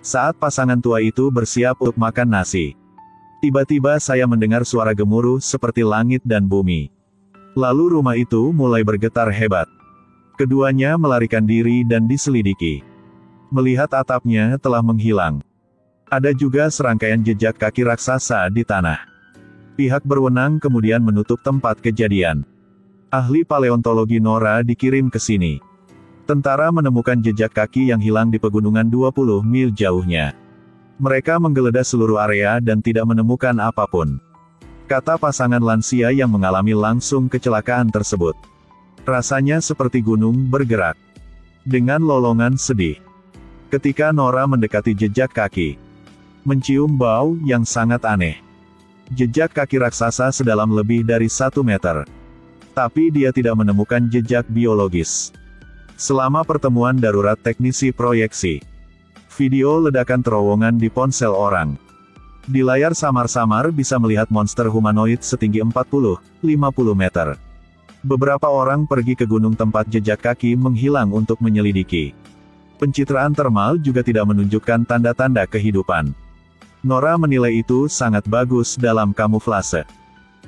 Saat pasangan tua itu bersiap untuk makan nasi, tiba-tiba saya mendengar suara gemuruh seperti langit dan bumi. Lalu rumah itu mulai bergetar hebat. Keduanya melarikan diri dan diselidiki. Melihat atapnya telah menghilang. Ada juga serangkaian jejak kaki raksasa di tanah. Pihak berwenang kemudian menutup tempat kejadian. Ahli paleontologi Nora dikirim ke sini. Tentara menemukan jejak kaki yang hilang di pegunungan 20 mil jauhnya. Mereka menggeledah seluruh area dan tidak menemukan apapun. Kata pasangan lansia yang mengalami langsung kecelakaan tersebut. Rasanya seperti gunung bergerak. Dengan lolongan sedih. Ketika Nora mendekati jejak kaki, mencium bau yang sangat aneh. Jejak kaki raksasa sedalam lebih dari 1 meter. Tapi dia tidak menemukan jejak biologis. Selama pertemuan darurat teknisi proyeksi, video ledakan terowongan di ponsel orang. Di layar samar-samar bisa melihat monster humanoid setinggi 40-50 meter. Beberapa orang pergi ke gunung tempat jejak kaki menghilang untuk menyelidiki. Pencitraan termal juga tidak menunjukkan tanda-tanda kehidupan. Nora menilai itu sangat bagus dalam kamuflase.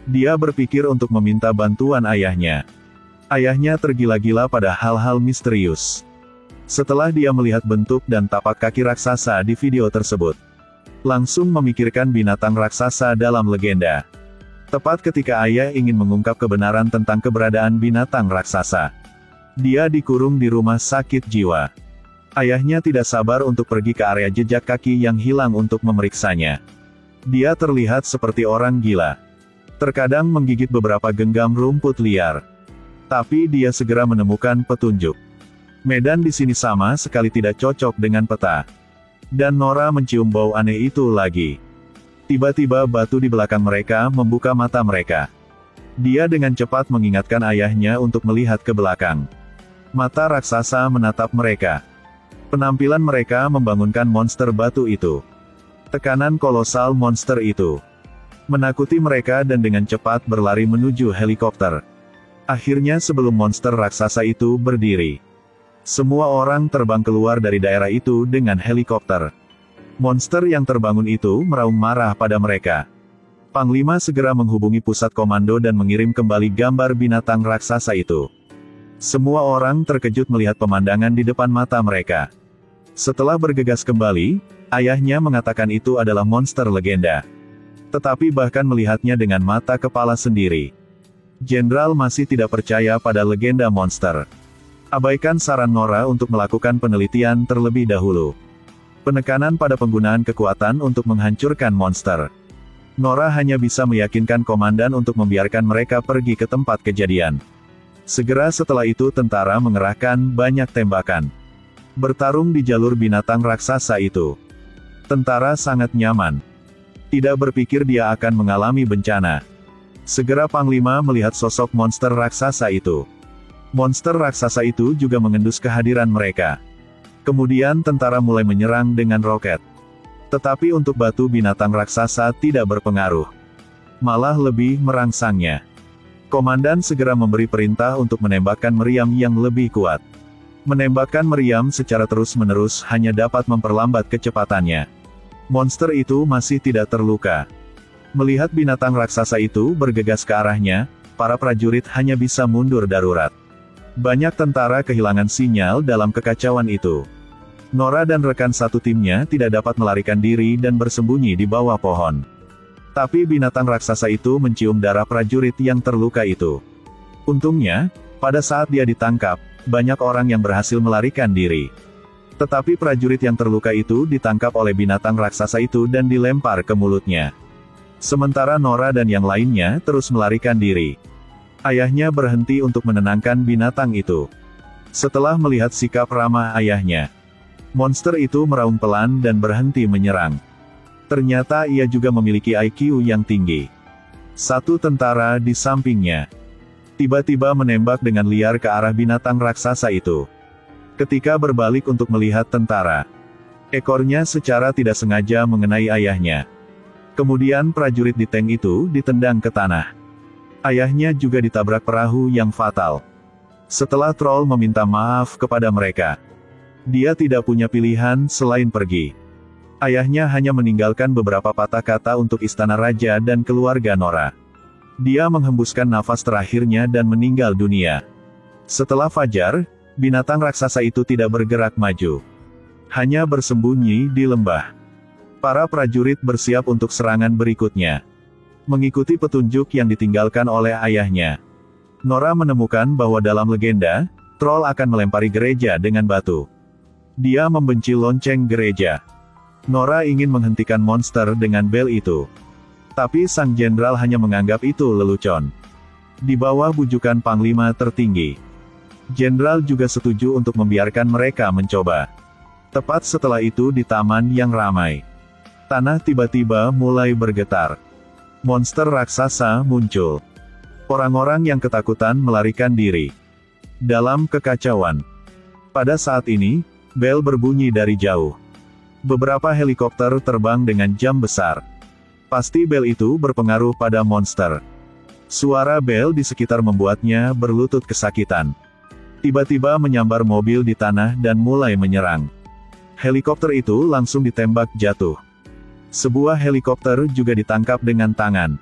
Dia berpikir untuk meminta bantuan ayahnya. Ayahnya tergila-gila pada hal-hal misterius. Setelah dia melihat bentuk dan tapak kaki raksasa di video tersebut, langsung memikirkan binatang raksasa dalam legenda. Tepat ketika ayah ingin mengungkap kebenaran tentang keberadaan binatang raksasa, dia dikurung di rumah sakit jiwa. Ayahnya tidak sabar untuk pergi ke area jejak kaki yang hilang untuk memeriksanya. Dia terlihat seperti orang gila. Terkadang menggigit beberapa genggam rumput liar. Tapi dia segera menemukan petunjuk. Medan di sini sama sekali tidak cocok dengan peta. Dan Nora mencium bau aneh itu lagi. Tiba-tiba batu di belakang mereka membuka mata mereka. Dia dengan cepat mengingatkan ayahnya untuk melihat ke belakang. Mata raksasa menatap mereka. Penampilan mereka membangunkan monster batu itu. Tekanan kolosal monster itu menakuti mereka dan dengan cepat berlari menuju helikopter. Akhirnya sebelum monster raksasa itu berdiri, semua orang terbang keluar dari daerah itu dengan helikopter. Monster yang terbangun itu meraung marah pada mereka. Panglima segera menghubungi pusat komando dan mengirim kembali gambar binatang raksasa itu. Semua orang terkejut melihat pemandangan di depan mata mereka. Setelah bergegas kembali, ayahnya mengatakan itu adalah monster legenda. Tetapi bahkan melihatnya dengan mata kepala sendiri, Jenderal masih tidak percaya pada legenda monster. Abaikan saran Nora untuk melakukan penelitian terlebih dahulu. Penekanan pada penggunaan kekuatan untuk menghancurkan monster. Nora hanya bisa meyakinkan komandan untuk membiarkan mereka pergi ke tempat kejadian. Segera setelah itu tentara mengerahkan banyak tembakan. Bertarung di jalur binatang raksasa itu. Tentara sangat nyaman. Tidak berpikir dia akan mengalami bencana. Segera Panglima melihat sosok monster raksasa itu. Monster raksasa itu juga mengendus kehadiran mereka. Kemudian tentara mulai menyerang dengan roket. Tetapi untuk batu binatang raksasa tidak berpengaruh. Malah lebih merangsangnya. Komandan segera memberi perintah untuk menembakkan meriam yang lebih kuat. Menembakkan meriam secara terus-menerus hanya dapat memperlambat kecepatannya. Monster itu masih tidak terluka. Melihat binatang raksasa itu bergegas ke arahnya, para prajurit hanya bisa mundur darurat. Banyak tentara kehilangan sinyal dalam kekacauan itu. Nora dan rekan satu timnya tidak dapat melarikan diri dan bersembunyi di bawah pohon. Tapi binatang raksasa itu mencium darah prajurit yang terluka itu. Untungnya, pada saat dia ditangkap, banyak orang yang berhasil melarikan diri. Tetapi prajurit yang terluka itu ditangkap oleh binatang raksasa itu dan dilempar ke mulutnya. Sementara Nora dan yang lainnya terus melarikan diri. Ayahnya berhenti untuk menenangkan binatang itu. Setelah melihat sikap ramah ayahnya, monster itu meraung pelan dan berhenti menyerang. Ternyata ia juga memiliki IQ yang tinggi. Satu tentara di sampingnya tiba-tiba menembak dengan liar ke arah binatang raksasa itu. Ketika berbalik untuk melihat tentara, ekornya secara tidak sengaja mengenai ayahnya. Kemudian prajurit di tank itu ditendang ke tanah. Ayahnya juga ditabrak perahu yang fatal. Setelah troll meminta maaf kepada mereka, dia tidak punya pilihan selain pergi. Ayahnya hanya meninggalkan beberapa patah kata untuk istana raja dan keluarga Nora. Dia menghembuskan nafas terakhirnya dan meninggal dunia. Setelah fajar, binatang raksasa itu tidak bergerak maju. Hanya bersembunyi di lembah. Para prajurit bersiap untuk serangan berikutnya. Mengikuti petunjuk yang ditinggalkan oleh ayahnya, Nora menemukan bahwa dalam legenda, troll akan melempari gereja dengan batu. Dia membenci lonceng gereja. Nora ingin menghentikan monster dengan bel itu. Tapi sang jenderal hanya menganggap itu lelucon. Di bawah bujukan panglima tertinggi, jenderal juga setuju untuk membiarkan mereka mencoba. Tepat setelah itu di taman yang ramai, tanah tiba-tiba mulai bergetar. Monster raksasa muncul. Orang-orang yang ketakutan melarikan diri. Dalam kekacauan. Pada saat ini, bel berbunyi dari jauh. Beberapa helikopter terbang dengan jam besar. Pasti bel itu berpengaruh pada monster. Suara bel di sekitar membuatnya berlutut kesakitan. Tiba-tiba menyambar mobil di tanah dan mulai menyerang. Helikopter itu langsung ditembak jatuh. Sebuah helikopter juga ditangkap dengan tangan.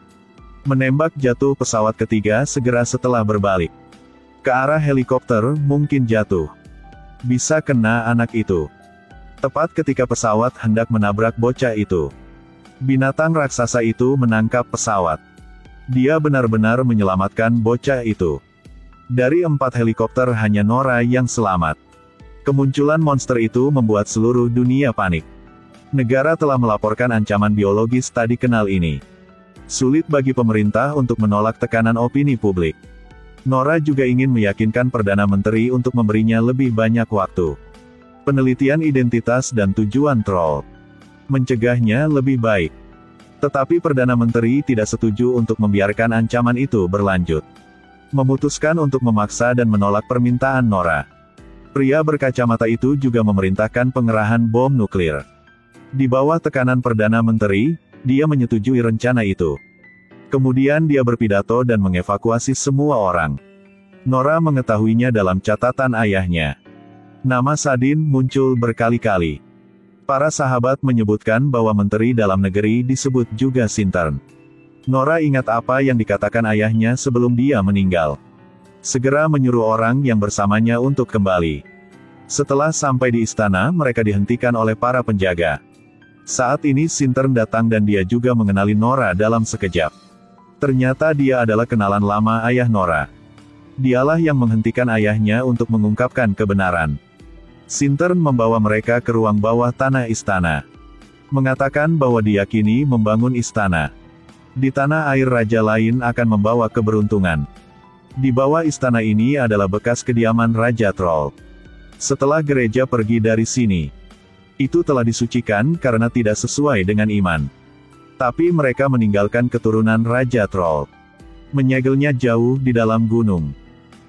Menembak jatuh pesawat ketiga segera setelah berbalik. Ke arah helikopter mungkin jatuh. Bisa kena anak itu. Tepat ketika pesawat hendak menabrak bocah itu, binatang raksasa itu menangkap pesawat. Dia benar-benar menyelamatkan bocah itu. Dari 4 helikopter hanya Nora yang selamat. Kemunculan monster itu membuat seluruh dunia panik. Negara telah melaporkan ancaman biologis tak dikenal ini. Sulit bagi pemerintah untuk menolak tekanan opini publik. Nora juga ingin meyakinkan Perdana Menteri untuk memberinya lebih banyak waktu. Penelitian identitas dan tujuan troll. Mencegahnya lebih baik. Tetapi Perdana Menteri tidak setuju untuk membiarkan ancaman itu berlanjut. Memutuskan untuk memaksa dan menolak permintaan Nora. Pria berkacamata itu juga memerintahkan pengerahan bom nuklir. Di bawah tekanan Perdana Menteri, dia menyetujui rencana itu. Kemudian dia berpidato dan mengevakuasi semua orang. Nora mengetahuinya dalam catatan ayahnya. Nama Sadin muncul berkali-kali. Para sahabat menyebutkan bahwa Menteri Dalam Negeri disebut juga Sintern. Nora ingat apa yang dikatakan ayahnya sebelum dia meninggal. Segera menyuruh orang yang bersamanya untuk kembali. Setelah sampai di istana, mereka dihentikan oleh para penjaga. Saat ini Sintern datang dan dia juga mengenali Nora dalam sekejap. Ternyata dia adalah kenalan lama ayah Nora. Dialah yang menghentikan ayahnya untuk mengungkapkan kebenaran. Sintern membawa mereka ke ruang bawah tanah istana. Mengatakan bahwa diyakini membangun istana di tanah air raja lain akan membawa keberuntungan. Di bawah istana ini adalah bekas kediaman Raja Troll. Setelah gereja pergi dari sini, itu telah disucikan karena tidak sesuai dengan iman. Tapi mereka meninggalkan keturunan Raja Troll. Menyegelnya jauh di dalam gunung.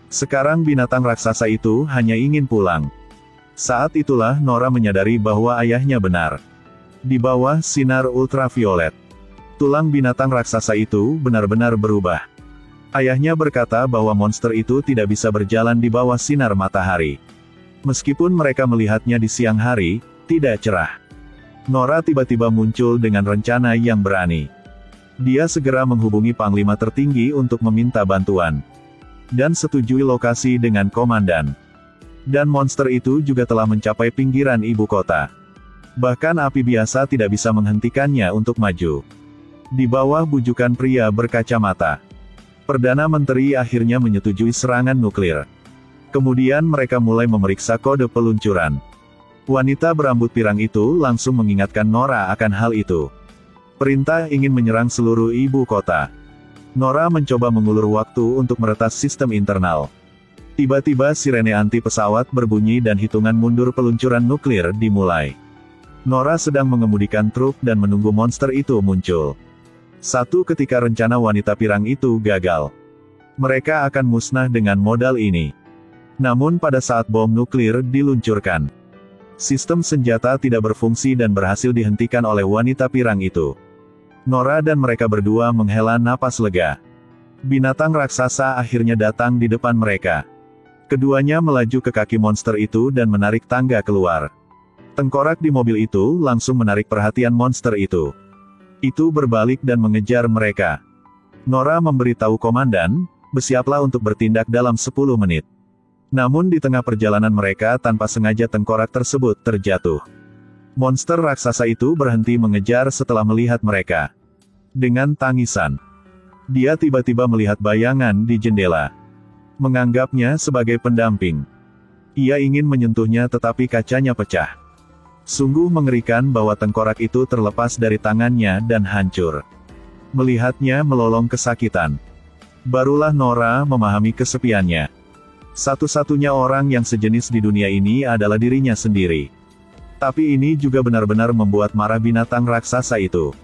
Sekarang binatang raksasa itu hanya ingin pulang. Saat itulah Nora menyadari bahwa ayahnya benar. Di bawah sinar ultraviolet, tulang binatang raksasa itu benar-benar berubah. Ayahnya berkata bahwa monster itu tidak bisa berjalan di bawah sinar matahari. Meskipun mereka melihatnya di siang hari, tidak cerah. Nora tiba-tiba muncul dengan rencana yang berani. Dia segera menghubungi panglima tertinggi untuk meminta bantuan. Dan setujui lokasi dengan komandan. Dan monster itu juga telah mencapai pinggiran ibu kota. Bahkan api biasa tidak bisa menghentikannya untuk maju. Di bawah bujukan pria berkacamata, Perdana Menteri akhirnya menyetujui serangan nuklir. Kemudian mereka mulai memeriksa kode peluncuran. Wanita berambut pirang itu langsung mengingatkan Nora akan hal itu. Perintah ingin menyerang seluruh ibu kota. Nora mencoba mengulur waktu untuk meretas sistem internal. Tiba-tiba sirene anti pesawat berbunyi dan hitungan mundur peluncuran nuklir dimulai. Nora sedang mengemudikan truk dan menunggu monster itu muncul. Satu ketika rencana wanita pirang itu gagal. Mereka akan musnah dengan modal ini. Namun pada saat bom nuklir diluncurkan, sistem senjata tidak berfungsi dan berhasil dihentikan oleh wanita pirang itu. Nora dan mereka berdua menghela napas lega. Binatang raksasa akhirnya datang di depan mereka. Keduanya melaju ke kaki monster itu dan menarik tangga keluar. Tengkorak di mobil itu langsung menarik perhatian monster itu. Itu berbalik dan mengejar mereka. Nora memberitahu komandan, bersiaplah untuk bertindak dalam 10 menit. Namun di tengah perjalanan mereka tanpa sengaja tengkorak tersebut terjatuh. Monster raksasa itu berhenti mengejar setelah melihat mereka. Dengan tangisan, dia tiba-tiba melihat bayangan di jendela. Menganggapnya sebagai pendamping. Ia ingin menyentuhnya tetapi kacanya pecah. Sungguh mengerikan bahwa tengkorak itu terlepas dari tangannya dan hancur. Melihatnya melolong kesakitan. Barulah Nora memahami kesepiannya. Satu-satunya orang yang sejenis di dunia ini adalah dirinya sendiri. Tapi ini juga benar-benar membuat marah binatang raksasa itu.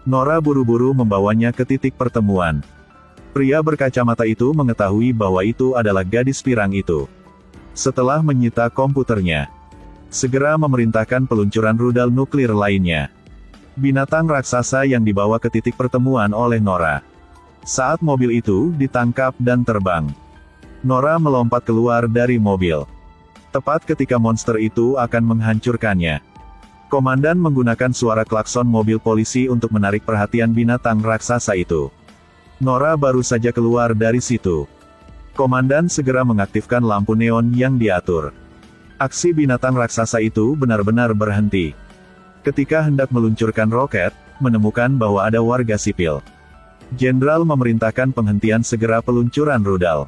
Nora buru-buru membawanya ke titik pertemuan. Pria berkacamata itu mengetahui bahwa itu adalah gadis pirang itu. Setelah menyita komputernya, segera memerintahkan peluncuran rudal nuklir lainnya. Binatang raksasa yang dibawa ke titik pertemuan oleh Nora. Saat mobil itu ditangkap dan terbang, Nora melompat keluar dari mobil. Tepat ketika monster itu akan menghancurkannya. Komandan menggunakan suara klakson mobil polisi untuk menarik perhatian binatang raksasa itu. Nora baru saja keluar dari situ. Komandan segera mengaktifkan lampu neon yang diatur. Aksi binatang raksasa itu benar-benar berhenti. Ketika hendak meluncurkan roket, menemukan bahwa ada warga sipil. Jenderal memerintahkan penghentian segera peluncuran rudal.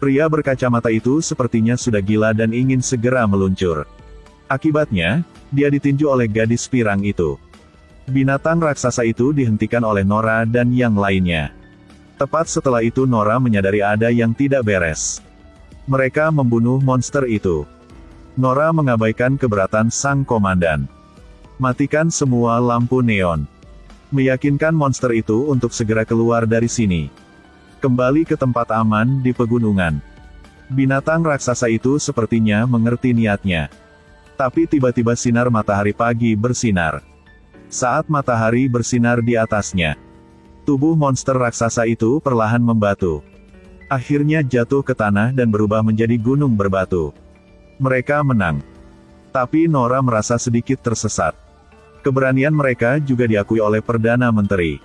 Pria berkacamata itu sepertinya sudah gila dan ingin segera meluncur. Akibatnya, dia ditinju oleh gadis pirang itu. Binatang raksasa itu dihentikan oleh Nora dan yang lainnya. Tepat setelah itu Nora menyadari ada yang tidak beres. Mereka membunuh monster itu. Nora mengabaikan keberatan sang komandan. Matikan semua lampu neon. Meyakinkan monster itu untuk segera keluar dari sini. Kembali ke tempat aman di pegunungan. Binatang raksasa itu sepertinya mengerti niatnya. Tapi tiba-tiba sinar matahari pagi bersinar. Saat matahari bersinar di atasnya, tubuh monster raksasa itu perlahan membatu. Akhirnya jatuh ke tanah dan berubah menjadi gunung berbatu. Mereka menang. Tapi Nora merasa sedikit tersesat. Keberanian mereka juga diakui oleh Perdana Menteri.